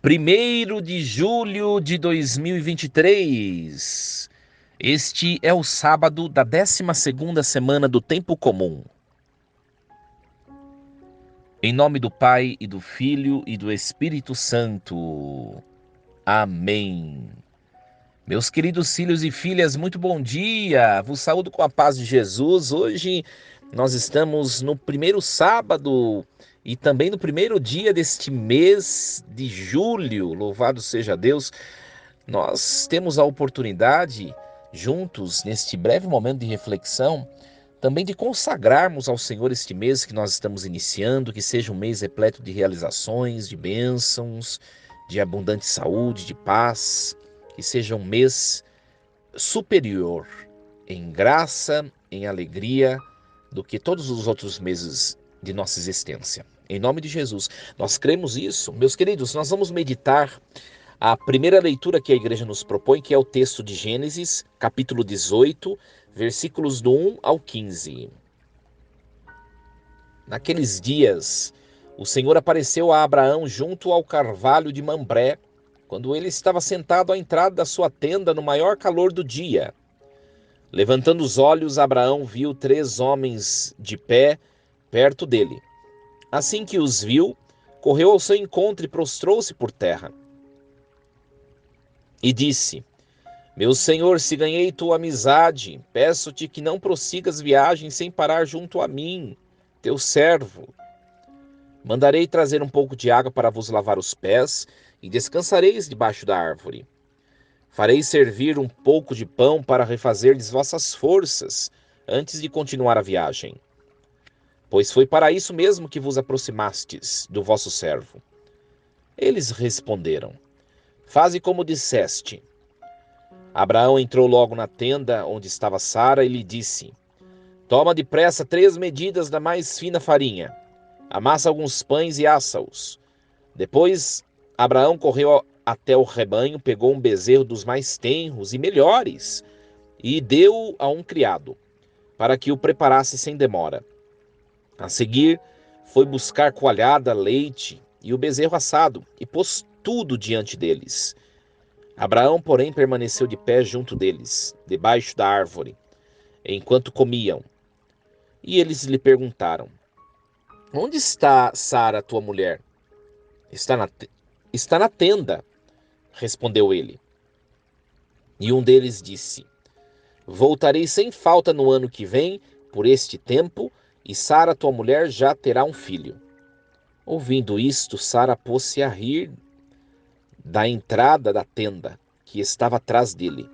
1º de julho de 2023. Este é o sábado da 12ª semana do Tempo Comum. Em nome do Pai, e do Filho, e do Espírito Santo. Amém. Meus queridos filhos e filhas, muito bom dia! Vos saúdo com a paz de Jesus. Hoje nós estamos no primeiro sábado e também no primeiro dia deste mês de julho. Louvado seja Deus! Nós temos a oportunidade, juntos, neste breve momento de reflexão, também de consagrarmos ao Senhor este mês que nós estamos iniciando, que seja um mês repleto de realizações, de bênçãos, de abundante saúde, de paz, que seja um mês superior em graça, em alegria, do que todos os outros meses de nossa existência. Em nome de Jesus, nós cremos isso. Meus queridos, nós vamos meditar a primeira leitura que a igreja nos propõe, que é o texto de Gênesis, capítulo 18, versículos do 1 ao 15. Naqueles dias, o Senhor apareceu a Abraão junto ao carvalho de Mambré, quando ele estava sentado à entrada da sua tenda no maior calor do dia. Levantando os olhos, Abraão viu 3 homens de pé perto dele. Assim que os viu, correu ao seu encontro e prostrou-se por terra. E disse: Meu senhor, se ganhei tua amizade, peço-te que não prossigas viagem sem parar junto a mim, teu servo. Mandarei trazer um pouco de água para vos lavar os pés, e descansareis debaixo da árvore. Farei servir um pouco de pão para refazerdes vossas forças, antes de continuar a viagem. Pois foi para isso mesmo que vos aproximastes do vosso servo. Eles responderam: Faze como disseste. Abraão entrou logo na tenda onde estava Sara e lhe disse: Toma depressa 3 medidas da mais fina farinha, amassa alguns pães e assa-os. Depois Abraão correu até o rebanho, pegou um bezerro dos mais tenros e melhores e deu-o a um criado, para que o preparasse sem demora. A seguir, foi buscar coalhada, leite e o bezerro assado, e pôs tudo diante deles. Abraão, porém, permaneceu de pé junto deles, debaixo da árvore, enquanto comiam. E eles lhe perguntaram: Onde está Sara, tua mulher? Está na tenda, respondeu ele. E um deles disse: Voltarei sem falta no ano que vem, por este tempo, e Sara, tua mulher, já terá um filho. Ouvindo isto, Sara pôs-se a rir da entrada da tenda, que estava atrás dele.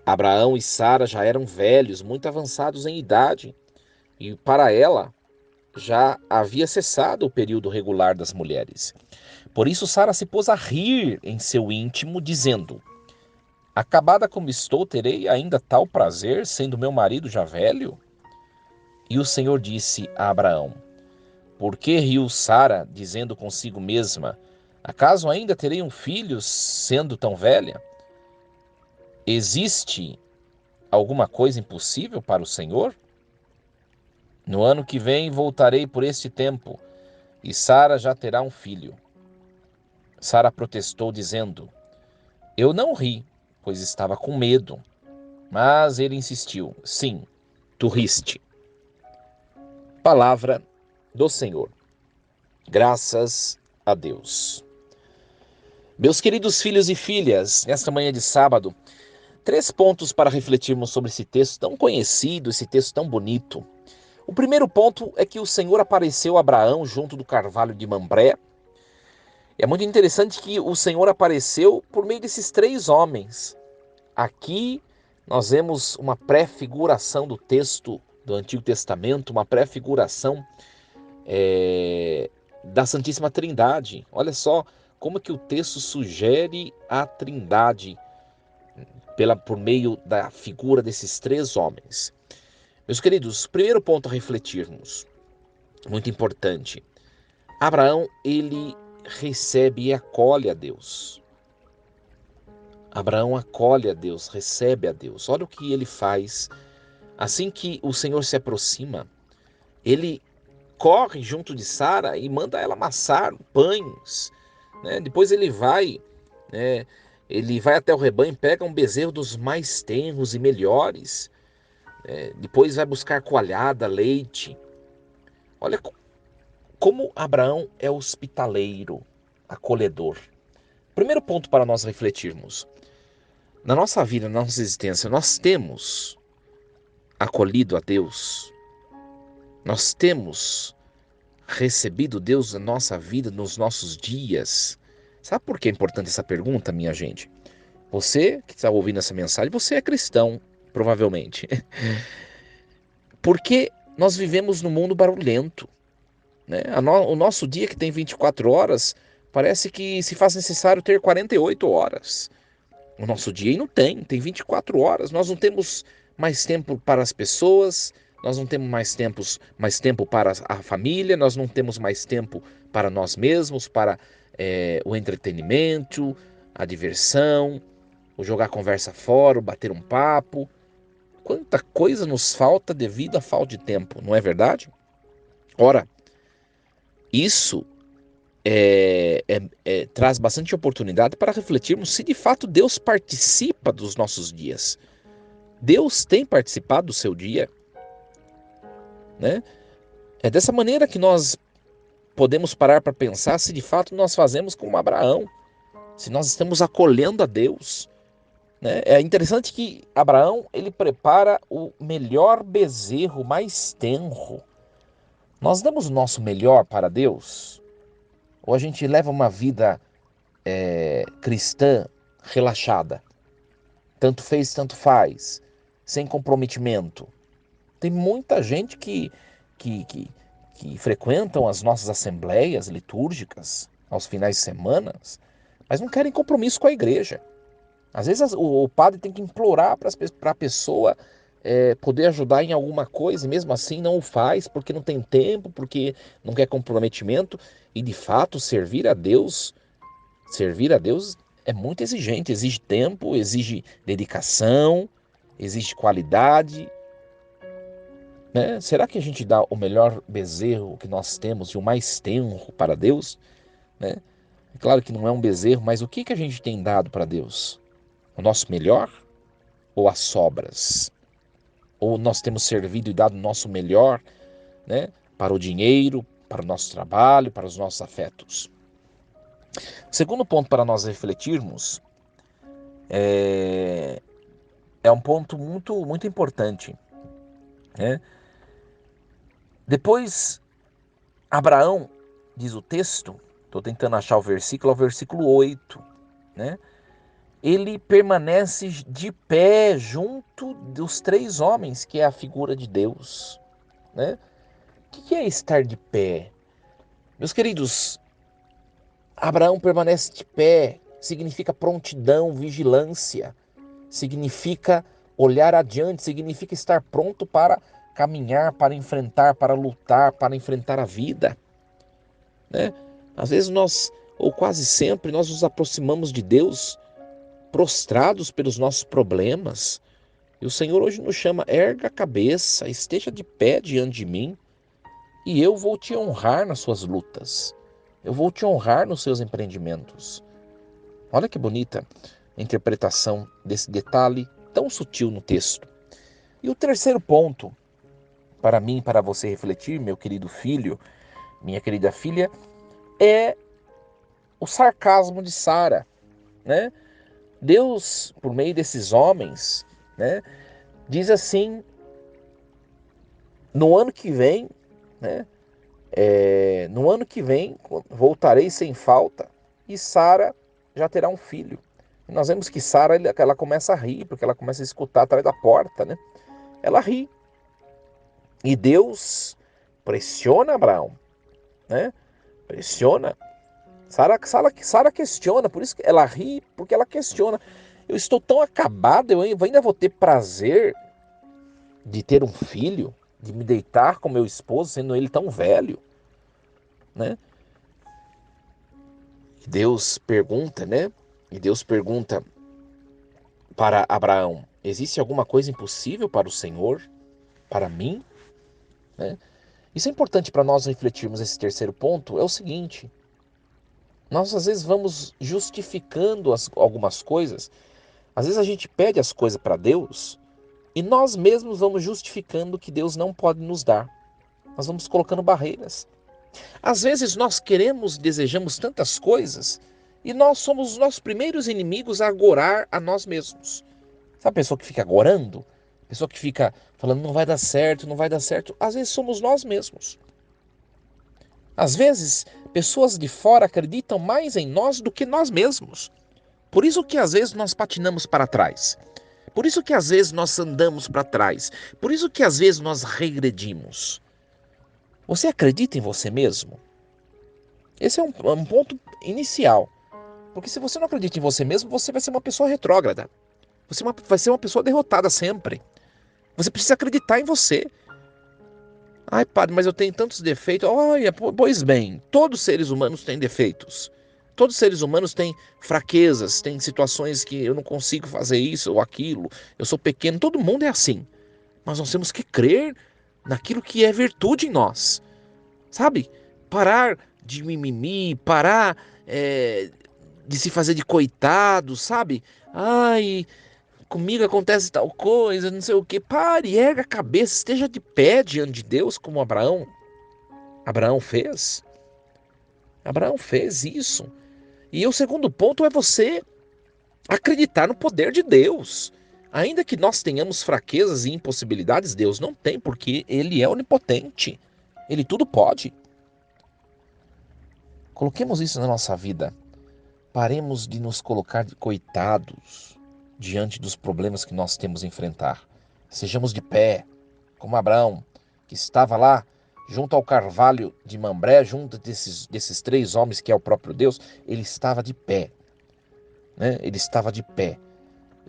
Abraão e Sara já eram velhos, muito avançados em idade, e para ela já havia cessado o período regular das mulheres. Por isso Sara se pôs a rir em seu íntimo, dizendo: Acabada como estou, terei ainda tal prazer, sendo meu marido já velho? E o Senhor disse a Abraão: Por que riu Sara, dizendo consigo mesma: Acaso ainda terei um filho, sendo tão velha? Existe alguma coisa impossível para o Senhor? No ano que vem voltarei por este tempo, e Sara já terá um filho. Sara protestou, dizendo: Eu não ri, pois estava com medo. Mas ele insistiu: Sim, tu riste. Palavra do Senhor. Graças a Deus. Meus queridos filhos e filhas, nesta manhã de sábado, 3 pontos para refletirmos sobre esse texto tão conhecido, esse texto tão bonito. O primeiro ponto é que o Senhor apareceu a Abraão junto do carvalho de Mambré. É muito interessante que o Senhor apareceu por meio desses 3 homens. Aqui nós vemos uma pré-figuração do texto do Antigo Testamento, uma pré-figuração da Santíssima Trindade. Olha só como que o texto sugere a Trindade por meio da figura desses 3 homens. Meus queridos, primeiro ponto a refletirmos, muito importante. Abraão, ele recebe e acolhe a Deus. Abraão acolhe a Deus, recebe a Deus. Olha o que ele faz. Assim que o Senhor se aproxima, ele corre junto de Sara e manda ela amassar pães, né? Depois né, ele vai até o rebanho, pega um bezerro dos mais tenros e melhores, depois vai buscar coalhada, leite. Olha como Abraão é hospitaleiro, acolhedor. Primeiro ponto para nós refletirmos. Na nossa vida, na nossa existência, nós temos acolhido a Deus? Nós temos recebido Deus na nossa vida, nos nossos dias? Sabe por que é importante essa pergunta, minha gente? Você que está ouvindo essa mensagem, você é cristão, provavelmente. Porque nós vivemos num mundo barulhento, né? O nosso dia, que tem 24 horas, parece que se faz necessário ter 48 horas. O nosso dia e não tem 24 horas. Nós não temos mais tempo para as pessoas, nós não temos mais tempo para a família, nós não temos mais tempo para nós mesmos, para o entretenimento, a diversão, o jogar a conversa fora, o bater um papo. Quanta coisa nos falta devido à falta de tempo, não é verdade? Ora, isso traz bastante oportunidade para refletirmos se de fato Deus participa dos nossos dias. Deus tem participado do seu dia, né? É dessa maneira que nós podemos parar para pensar se de fato nós fazemos como Abraão, se nós estamos acolhendo a Deus, né? É interessante que Abraão, ele prepara o melhor bezerro, mais tenro. Nós damos o nosso melhor para Deus? Ou a gente leva uma vida cristã relaxada? Tanto fez, tanto faz, sem comprometimento. Tem muita gente que, que, que frequentam as nossas assembleias litúrgicas aos finais de semana, mas não querem compromisso com a igreja. Às vezes o padre tem que implorar para a pessoa poder ajudar em alguma coisa, e mesmo assim não o faz, porque não tem tempo, porque não quer comprometimento. E de fato, servir a Deus é muito exigente, exige tempo, exige dedicação, exige qualidade, né? Será que a gente dá o melhor bezerro que nós temos e o mais tenro para Deus, né? É claro que não é um bezerro, mas o que a gente tem dado para Deus? O nosso melhor ou as sobras? Ou nós temos servido e dado o nosso melhor, né, para o dinheiro, para o nosso trabalho, para os nossos afetos? Segundo ponto para nós refletirmos é um ponto muito importante, né? Depois, Abraão, diz o texto, estou tentando achar o versículo, é o versículo 8, né? Ele permanece de pé junto dos três homens, que é a figura de Deus, né? O que é estar de pé? Meus queridos, Abraão permanece de pé, significa prontidão, vigilância, significa olhar adiante, significa estar pronto para caminhar, para enfrentar, para lutar, para enfrentar a vida, né? Às vezes ou quase sempre, nós nos aproximamos de Deus prostrados pelos nossos problemas. E o Senhor hoje nos chama: erga a cabeça, esteja de pé diante de mim, e eu vou te honrar nas suas lutas. Eu vou te honrar nos seus empreendimentos. Olha que bonita a interpretação desse detalhe tão sutil no texto. E o terceiro ponto, para mim, para você refletir, meu querido filho, minha querida filha, é o sarcasmo de Sara, né? Deus, por meio desses homens, né, diz assim: no ano que vem, né, no ano que vem voltarei sem falta e Sara já terá um filho. E nós vemos que Sara, ela começa a rir, porque ela começa a escutar atrás da porta, né? Ela ri. E Deus pressiona Abraão, né? Pressiona. Sara questiona, por isso que ela ri, porque ela questiona. Eu estou tão acabado, eu ainda vou ter prazer de ter um filho, de me deitar com meu esposo, sendo ele tão velho, né? E Deus pergunta, né? E Deus pergunta para Abraão: existe alguma coisa impossível para o Senhor, para mim, né? Isso é importante para nós refletirmos esse terceiro ponto, é o seguinte: nós às vezes vamos justificando algumas coisas, às vezes a gente pede as coisas para Deus e nós mesmos vamos justificando que Deus não pode nos dar. Nós vamos colocando barreiras. Às vezes nós queremos, desejamos tantas coisas e nós somos os nossos primeiros inimigos a agorar a nós mesmos. Sabe a pessoa que fica agorando? A pessoa que fica falando não vai dar certo, não vai dar certo. Às vezes somos nós mesmos. Às vezes, pessoas de fora acreditam mais em nós do que nós mesmos. Por isso que às vezes nós patinamos para trás. Por isso que às vezes nós andamos para trás. Por isso que às vezes nós regredimos. Você acredita em você mesmo? Esse é um ponto inicial. Porque se você não acredita em você mesmo, você vai ser uma pessoa retrógrada. Você vai ser uma pessoa derrotada sempre. Você precisa acreditar em você. Ai, padre, mas eu tenho tantos defeitos. Olha, pois bem, todos os seres humanos têm defeitos. Todos os seres humanos têm fraquezas, têm situações que eu não consigo fazer isso ou aquilo. Eu sou pequeno, todo mundo é assim. Mas nós temos que crer naquilo que é virtude em nós. Sabe? Parar de mimimi, parar de se fazer de coitado, sabe? Ai, comigo acontece tal coisa, não sei o que. Pare, erga a cabeça, esteja de pé diante de Deus, como Abraão fez. Abraão fez isso. E o segundo ponto é você acreditar no poder de Deus. Ainda que nós tenhamos fraquezas e impossibilidades, Deus não tem, porque Ele é onipotente. Ele tudo pode. Coloquemos isso na nossa vida. Paremos de nos colocar de coitados diante dos problemas que nós temos a enfrentar. Sejamos de pé, como Abraão, que estava lá junto ao carvalho de Mambré, junto desses três homens que é o próprio Deus. Ele estava de pé, né? Ele estava de pé.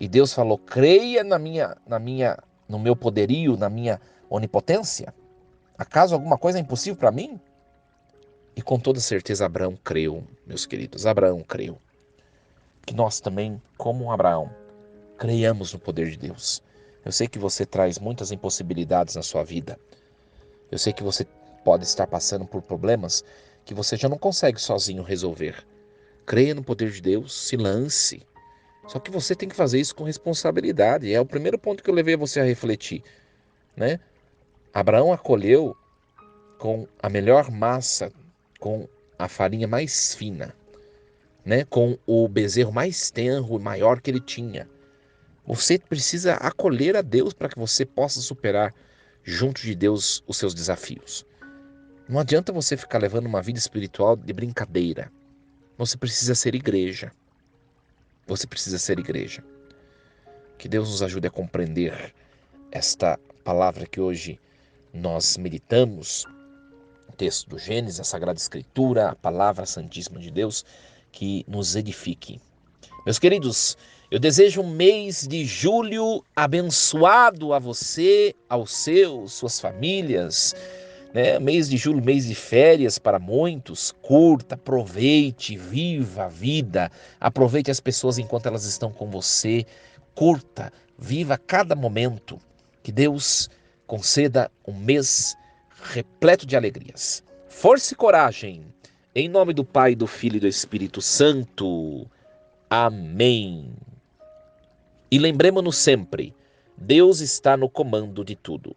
E Deus falou: creia no meu poderio, na minha onipotência. Acaso alguma coisa é impossível para mim? E com toda certeza Abraão creu, meus queridos. Abraão creu. Que nós também, como Abraão, creiamos no poder de Deus. Eu sei que você traz muitas impossibilidades na sua vida. Eu sei que você pode estar passando por problemas que você já não consegue sozinho resolver. Creia no poder de Deus, se lance. Só que você tem que fazer isso com responsabilidade. É o primeiro ponto que eu levei você a refletir, né? Abraão acolheu com a melhor massa, com a farinha mais fina, né? Com o bezerro mais tenro e maior que ele tinha. Você precisa acolher a Deus para que você possa superar junto de Deus os seus desafios. Não adianta você ficar levando uma vida espiritual de brincadeira. Você precisa ser igreja. Você precisa ser igreja. Que Deus nos ajude a compreender esta palavra que hoje nós meditamos, o texto do Gênesis, a Sagrada Escritura, a palavra santíssima de Deus, que nos edifique. Meus queridos, eu desejo um mês de julho abençoado a você, aos seus, suas famílias, né? Mês de julho, mês de férias para muitos. Curta, aproveite, viva a vida, aproveite as pessoas enquanto elas estão com você. Curta, viva cada momento. Que Deus conceda um mês repleto de alegrias. Força e coragem. Em nome do Pai, do Filho e do Espírito Santo. Amém. E lembremos-nos sempre, Deus está no comando de tudo.